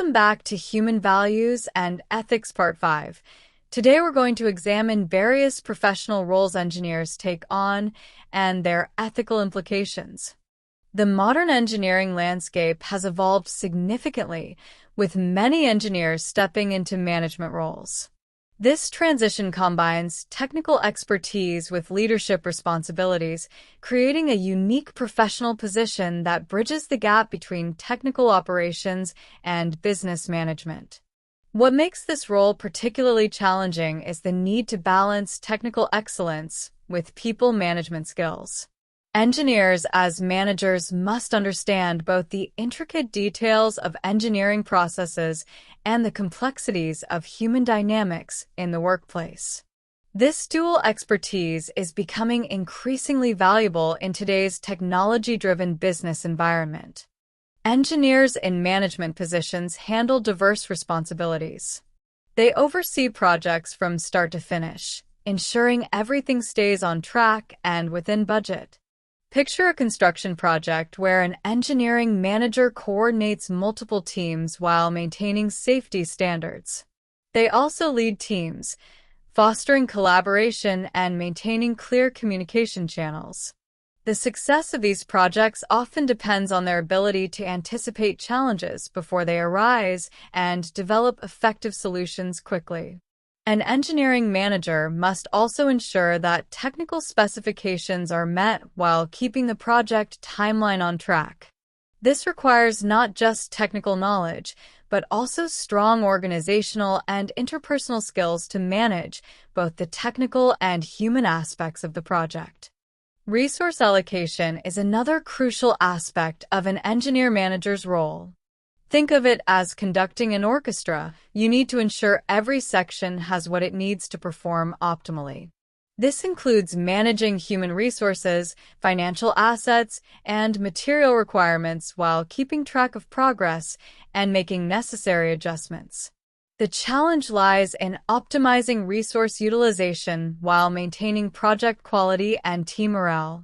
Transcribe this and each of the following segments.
Welcome back to Human Values and Ethics Part 5. Today we're going to examine various professional roles engineers take on and their ethical implications. The modern engineering landscape has evolved significantly, with many engineers stepping into management roles. This transition combines technical expertise with leadership responsibilities, creating a unique professional position that bridges the gap between technical operations and business management. What makes this role particularly challenging is the need to balance technical excellence with people management skills. Engineers, as managers, must understand both the intricate details of engineering processes and the complexities of human dynamics in the workplace. This dual expertise is becoming increasingly valuable in today's technology-driven business environment. Engineers in management positions handle diverse responsibilities. They oversee projects from start to finish, ensuring everything stays on track and within budget. Picture a construction project where an engineering manager coordinates multiple teams while maintaining safety standards. They also lead teams, fostering collaboration and maintaining clear communication channels. The success of these projects often depends on their ability to anticipate challenges before they arise and develop effective solutions quickly. An engineering manager must also ensure that technical specifications are met while keeping the project timeline on track. This requires not just technical knowledge, but also strong organizational and interpersonal skills to manage both the technical and human aspects of the project. Resource allocation is another crucial aspect of an engineer manager's role. Think of it as conducting an orchestra. You need to ensure every section has what it needs to perform optimally. This includes managing human resources, financial assets, and material requirements while keeping track of progress and making necessary adjustments. The challenge lies in optimizing resource utilization while maintaining project quality and team morale.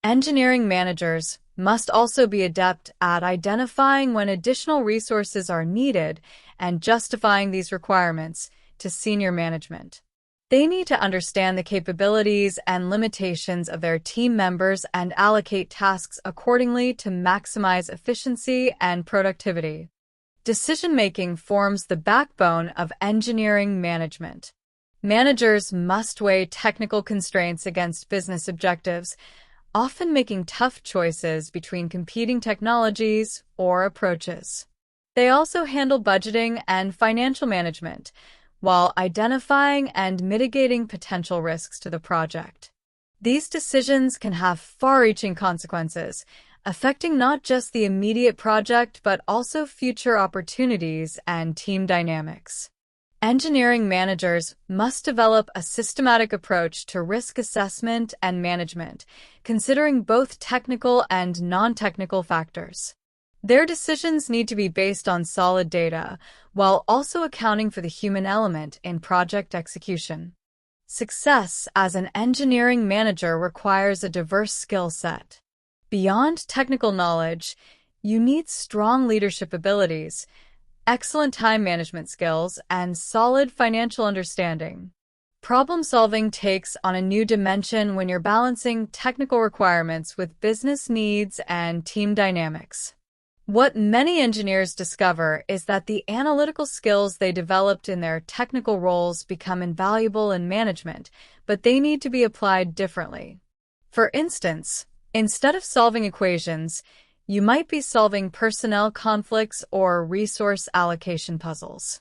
Engineering managers must also be adept at identifying when additional resources are needed and justifying these requirements to senior management. They need to understand the capabilities and limitations of their team members and allocate tasks accordingly to maximize efficiency and productivity. Decision-making forms the backbone of engineering management. Managers must weigh technical constraints against business objectives, often making tough choices between competing technologies or approaches. They also handle budgeting and financial management, while identifying and mitigating potential risks to the project. These decisions can have far-reaching consequences, affecting not just the immediate project but also future opportunities and team dynamics. Engineering managers must develop a systematic approach to risk assessment and management, considering both technical and non-technical factors. Their decisions need to be based on solid data, while also accounting for the human element in project execution. Success as an engineering manager requires a diverse skill set. Beyond technical knowledge, you need strong leadership abilities, excellent time management skills, and solid financial understanding. Problem-solving takes on a new dimension when you're balancing technical requirements with business needs and team dynamics. What many engineers discover is that the analytical skills they developed in their technical roles become invaluable in management, but they need to be applied differently. For instance, instead of solving equations, you might be solving personnel conflicts or resource allocation puzzles.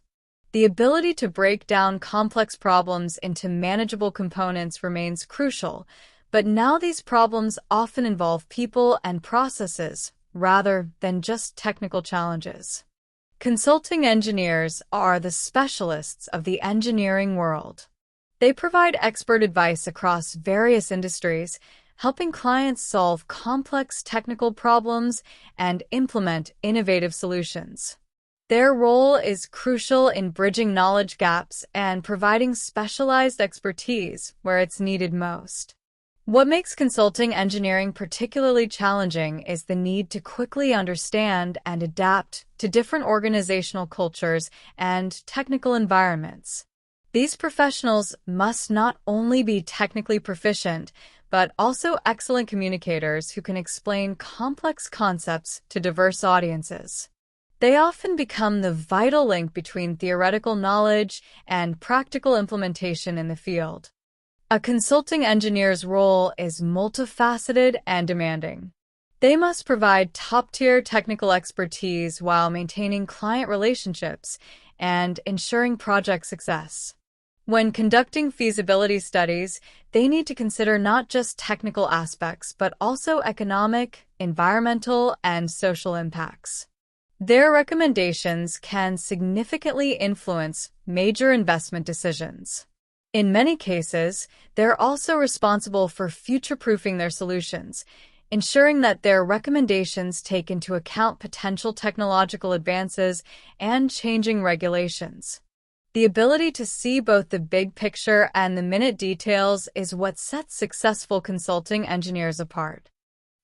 The ability to break down complex problems into manageable components remains crucial, but now these problems often involve people and processes rather than just technical challenges. Consulting engineers are the specialists of the engineering world. They provide expert advice across various industries, helping clients solve complex technical problems and implement innovative solutions. Their role is crucial in bridging knowledge gaps and providing specialized expertise where it's needed most. What makes consulting engineering particularly challenging is the need to quickly understand and adapt to different organizational cultures and technical environments. These professionals must not only be technically proficient, but also excellent communicators who can explain complex concepts to diverse audiences. They often become the vital link between theoretical knowledge and practical implementation in the field. A consulting engineer's role is multifaceted and demanding. They must provide top-tier technical expertise while maintaining client relationships and ensuring project success. When conducting feasibility studies, they need to consider not just technical aspects, but also economic, environmental, and social impacts. Their recommendations can significantly influence major investment decisions. In many cases, they're also responsible for future-proofing their solutions, ensuring that their recommendations take into account potential technological advances and changing regulations. The ability to see both the big picture and the minute details is what sets successful consulting engineers apart.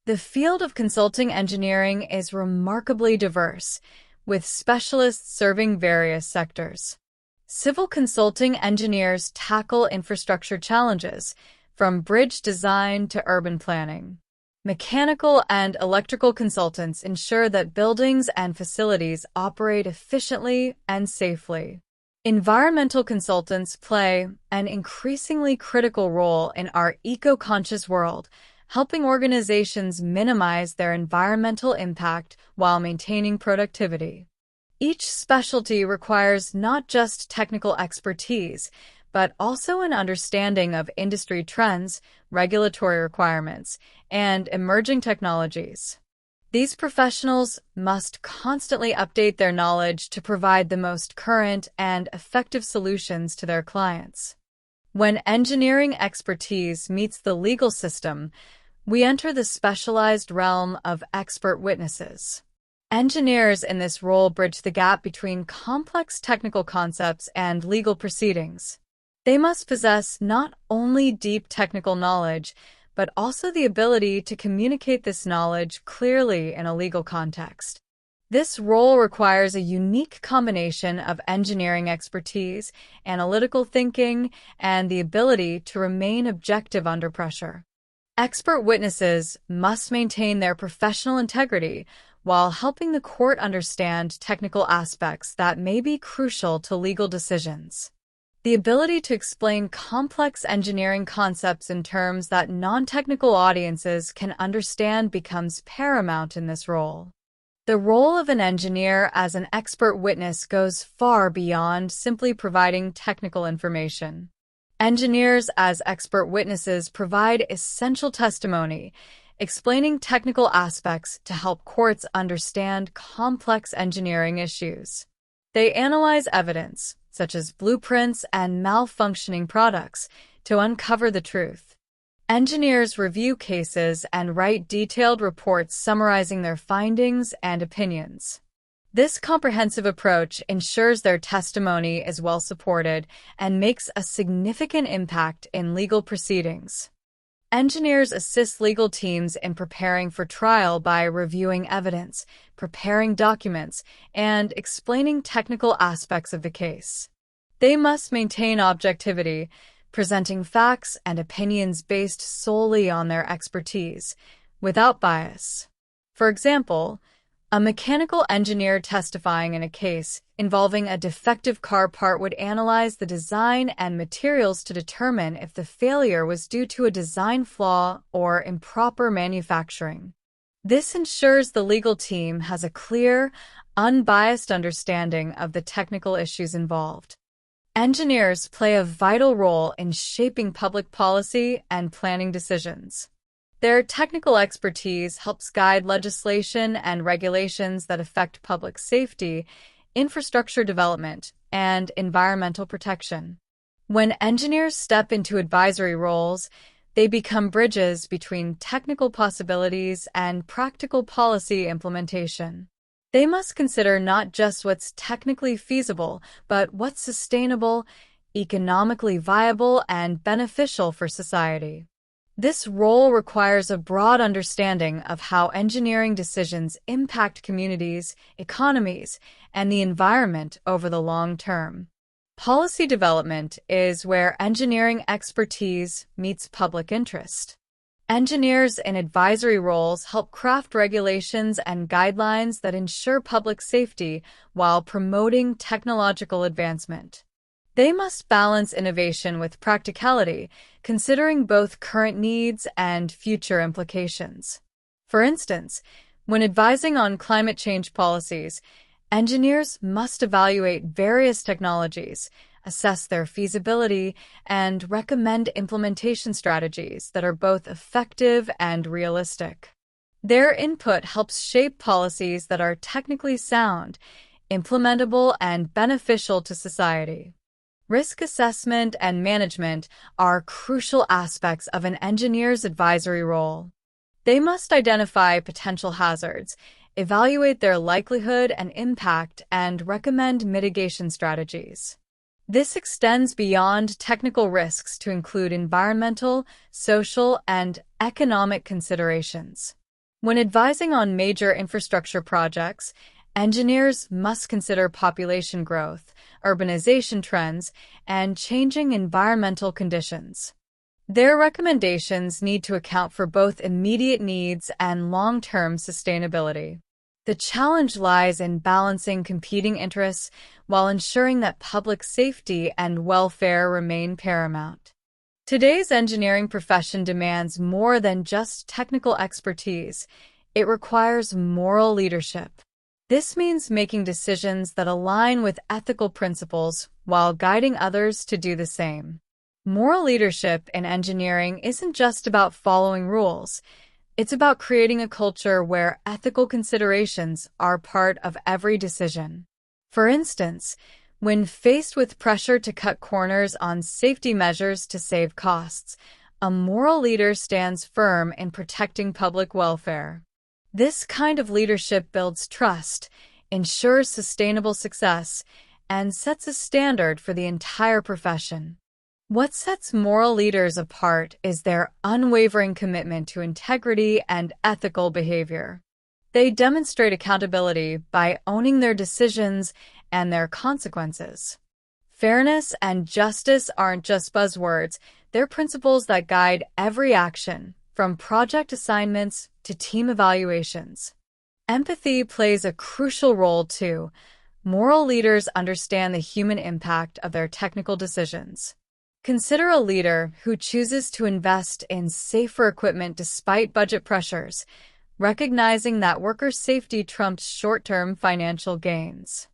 The field of consulting engineering is remarkably diverse, with specialists serving various sectors. Civil consulting engineers tackle infrastructure challenges, from bridge design to urban planning. Mechanical and electrical consultants ensure that buildings and facilities operate efficiently and safely. Environmental consultants play an increasingly critical role in our eco-conscious world, helping organizations minimize their environmental impact while maintaining productivity. Each specialty requires not just technical expertise, but also an understanding of industry trends, regulatory requirements, and emerging technologies. These professionals must constantly update their knowledge to provide the most current and effective solutions to their clients. When engineering expertise meets the legal system, we enter the specialized realm of expert witnesses. Engineers in this role bridge the gap between complex technical concepts and legal proceedings. They must possess not only deep technical knowledge, but also the ability to communicate this knowledge clearly in a legal context. This role requires a unique combination of engineering expertise, analytical thinking, and the ability to remain objective under pressure. Expert witnesses must maintain their professional integrity while helping the court understand technical aspects that may be crucial to legal decisions. The ability to explain complex engineering concepts in terms that non-technical audiences can understand becomes paramount in this role. The role of an engineer as an expert witness goes far beyond simply providing technical information. Engineers as expert witnesses provide essential testimony, explaining technical aspects to help courts understand complex engineering issues. They analyze evidence, such as blueprints and malfunctioning products, to uncover the truth. Engineers review cases and write detailed reports summarizing their findings and opinions. This comprehensive approach ensures their testimony is well supported and makes a significant impact in legal proceedings. Engineers assist legal teams in preparing for trial by reviewing evidence, preparing documents, and explaining technical aspects of the case. They must maintain objectivity, presenting facts and opinions based solely on their expertise, without bias. For example, a mechanical engineer testifying in a case involving a defective car part would analyze the design and materials to determine if the failure was due to a design flaw or improper manufacturing. This ensures the legal team has a clear, unbiased understanding of the technical issues involved. Engineers play a vital role in shaping public policy and planning decisions. Their technical expertise helps guide legislation and regulations that affect public safety, infrastructure development, and environmental protection. When engineers step into advisory roles, they become bridges between technical possibilities and practical policy implementation. They must consider not just what's technically feasible, but what's sustainable, economically viable, and beneficial for society. This role requires a broad understanding of how engineering decisions impact communities, economies, and the environment over the long term. Policy development is where engineering expertise meets public interest. Engineers in advisory roles help craft regulations and guidelines that ensure public safety while promoting technological advancement. They must balance innovation with practicality, considering both current needs and future implications. For instance, when advising on climate change policies, engineers must evaluate various technologies, assess their feasibility, and recommend implementation strategies that are both effective and realistic. Their input helps shape policies that are technically sound, implementable, and beneficial to society. Risk assessment and management are crucial aspects of an engineer's advisory role. They must identify potential hazards, evaluate their likelihood and impact, and recommend mitigation strategies. This extends beyond technical risks to include environmental, social, and economic considerations. When advising on major infrastructure projects, engineers must consider population growth, urbanization trends, and changing environmental conditions. Their recommendations need to account for both immediate needs and long-term sustainability. The challenge lies in balancing competing interests while ensuring that public safety and welfare remain paramount. Today's engineering profession demands more than just technical expertise. It requires moral leadership. This means making decisions that align with ethical principles while guiding others to do the same. Moral leadership in engineering isn't just about following rules. It's about creating a culture where ethical considerations are part of every decision. For instance, when faced with pressure to cut corners on safety measures to save costs, a moral leader stands firm in protecting public welfare. This kind of leadership builds trust, ensures sustainable success, and sets a standard for the entire profession. What sets moral leaders apart is their unwavering commitment to integrity and ethical behavior. They demonstrate accountability by owning their decisions and their consequences. Fairness and justice aren't just buzzwords, they're principles that guide every action, from project assignments to team evaluations. Empathy plays a crucial role too. Moral leaders understand the human impact of their technical decisions. Consider a leader who chooses to invest in safer equipment despite budget pressures, recognizing that worker safety trumps short-term financial gains.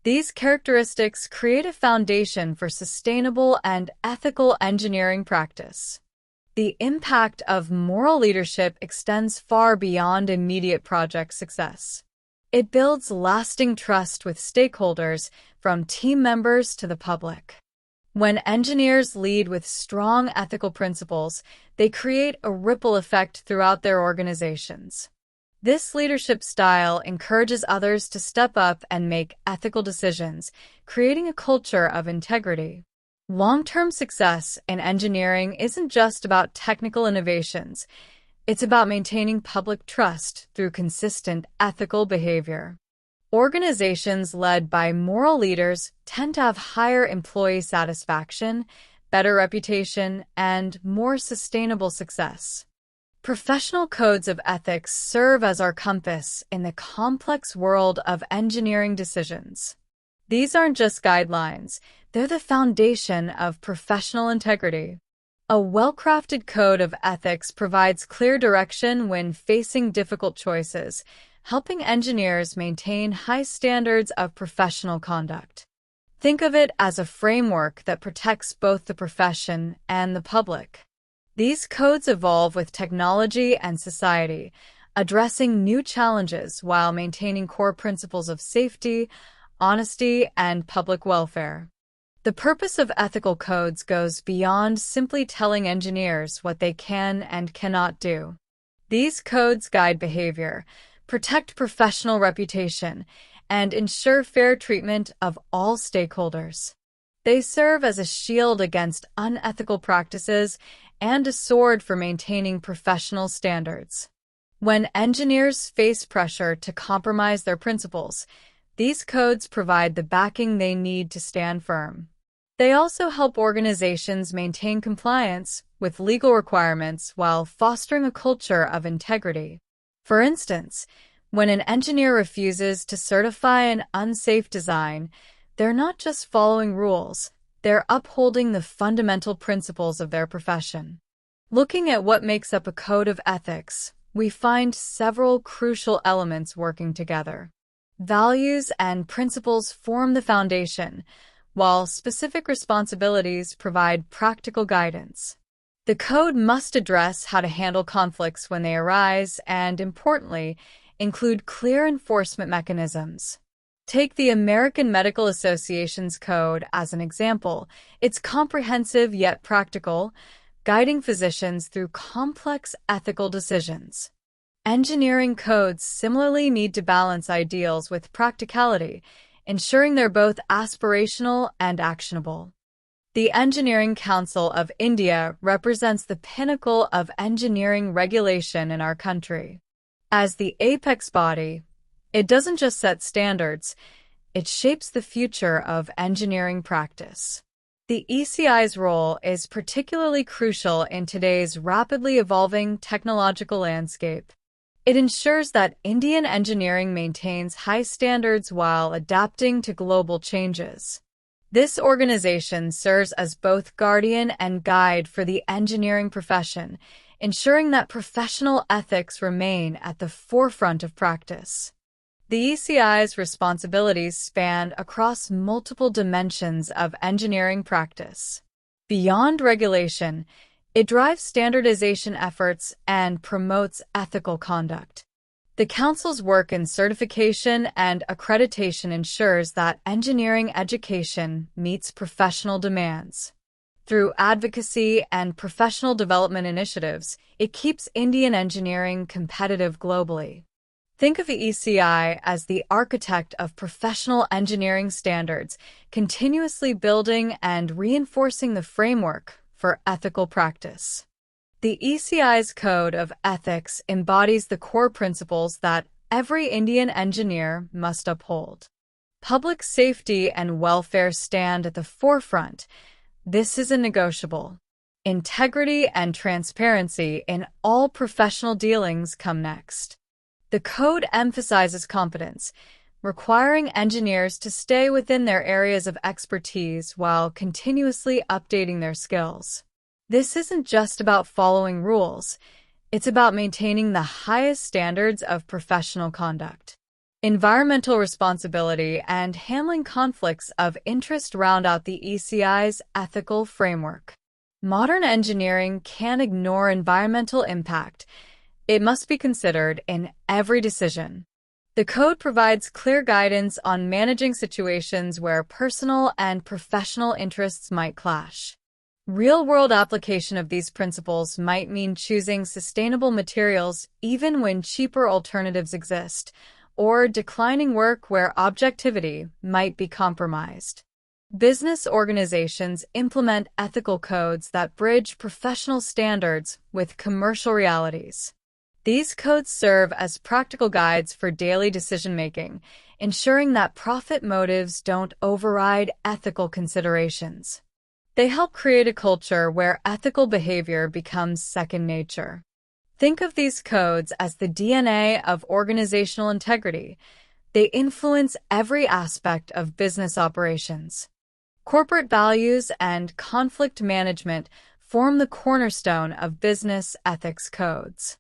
These characteristics create a foundation for sustainable and ethical engineering practice. The impact of moral leadership extends far beyond immediate project success. It builds lasting trust with stakeholders, from team members to the public. When engineers lead with strong ethical principles, they create a ripple effect throughout their organizations. This leadership style encourages others to step up and make ethical decisions, creating a culture of integrity. Long-term success in engineering isn't just about technical innovations. It's about maintaining public trust through consistent ethical behavior. Organizations led by moral leaders tend to have higher employee satisfaction, better reputation, and more sustainable success. Professional codes of ethics serve as our compass in the complex world of engineering decisions. These aren't just guidelines, they're the foundation of professional integrity. A well-crafted code of ethics provides clear direction when facing difficult choices, helping engineers maintain high standards of professional conduct. Think of it as a framework that protects both the profession and the public. These codes evolve with technology and society, addressing new challenges while maintaining core principles of safety, honesty, and public welfare. The purpose of ethical codes goes beyond simply telling engineers what they can and cannot do. These codes guide behavior, protect professional reputation, and ensure fair treatment of all stakeholders. They serve as a shield against unethical practices and a sword for maintaining professional standards. When engineers face pressure to compromise their principles, these codes provide the backing they need to stand firm. They also help organizations maintain compliance with legal requirements while fostering a culture of integrity. For instance, when an engineer refuses to certify an unsafe design, they're not just following rules, they're upholding the fundamental principles of their profession. Looking at what makes up a code of ethics, we find several crucial elements working together. Values and principles form the foundation, while specific responsibilities provide practical guidance. The code must address how to handle conflicts when they arise and, importantly, include clear enforcement mechanisms. Take the American Medical Association's code as an example. It's comprehensive yet practical, guiding physicians through complex ethical decisions. Engineering codes similarly need to balance ideals with practicality, ensuring they're both aspirational and actionable. The Engineering Council of India represents the pinnacle of engineering regulation in our country. As the apex body, it doesn't just set standards, it shapes the future of engineering practice. The ECI's role is particularly crucial in today's rapidly evolving technological landscape. It ensures that Indian engineering maintains high standards while adapting to global changes. This organization serves as both guardian and guide for the engineering profession, ensuring that professional ethics remain at the forefront of practice. The ECI's responsibilities span across multiple dimensions of engineering practice. Beyond regulation, it drives standardization efforts and promotes ethical conduct. The Council's work in certification and accreditation ensures that engineering education meets professional demands. Through advocacy and professional development initiatives, it keeps Indian engineering competitive globally. Think of the ECI as the architect of professional engineering standards, continuously building and reinforcing the framework for ethical practice. The ECI's Code of Ethics embodies the core principles that every Indian engineer must uphold. Public safety and welfare stand at the forefront. This isn't negotiable. Integrity and transparency in all professional dealings come next. The code emphasizes competence, requiring engineers to stay within their areas of expertise while continuously updating their skills. This isn't just about following rules, it's about maintaining the highest standards of professional conduct. Environmental responsibility and handling conflicts of interest round out the ECI's ethical framework. Modern engineering can't ignore environmental impact. It must be considered in every decision. The code provides clear guidance on managing situations where personal and professional interests might clash. Real-world application of these principles might mean choosing sustainable materials even when cheaper alternatives exist, or declining work where objectivity might be compromised. Business organizations implement ethical codes that bridge professional standards with commercial realities. These codes serve as practical guides for daily decision-making, ensuring that profit motives don't override ethical considerations. They help create a culture where ethical behavior becomes second nature. Think of these codes as the DNA of organizational integrity. They influence every aspect of business operations. Corporate values and conflict management form the cornerstone of business ethics codes.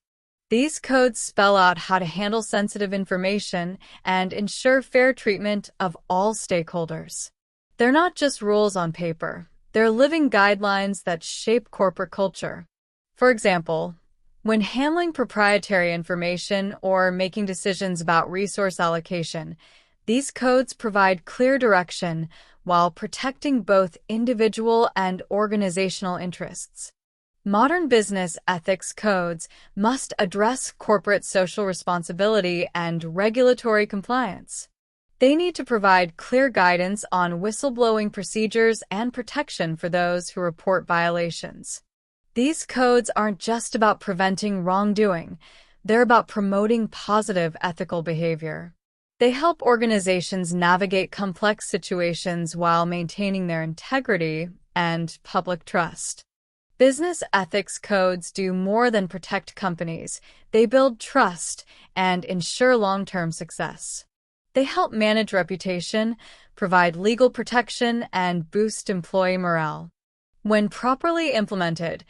These codes spell out how to handle sensitive information and ensure fair treatment of all stakeholders. They're not just rules on paper. They're living guidelines that shape corporate culture. For example, when handling proprietary information or making decisions about resource allocation, these codes provide clear direction while protecting both individual and organizational interests. Modern business ethics codes must address corporate social responsibility and regulatory compliance. They need to provide clear guidance on whistleblowing procedures and protection for those who report violations. These codes aren't just about preventing wrongdoing, they're about promoting positive ethical behavior. They help organizations navigate complex situations while maintaining their integrity and public trust. Business ethics codes do more than protect companies. They build trust and ensure long-term success. They help manage reputation, provide legal protection, and boost employee morale. When properly implemented,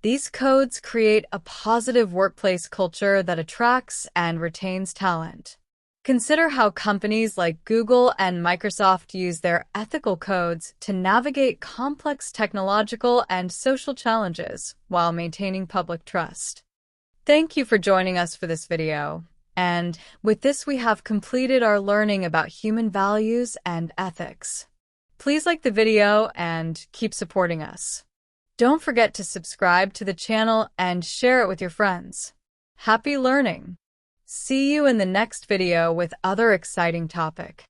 these codes create a positive workplace culture that attracts and retains talent. Consider how companies like Google and Microsoft use their ethical codes to navigate complex technological and social challenges while maintaining public trust. Thank you for joining us for this video. And with this, we have completed our learning about human values and ethics. Please like the video and keep supporting us. Don't forget to subscribe to the channel and share it with your friends. Happy learning! See you in the next video with other exciting topic.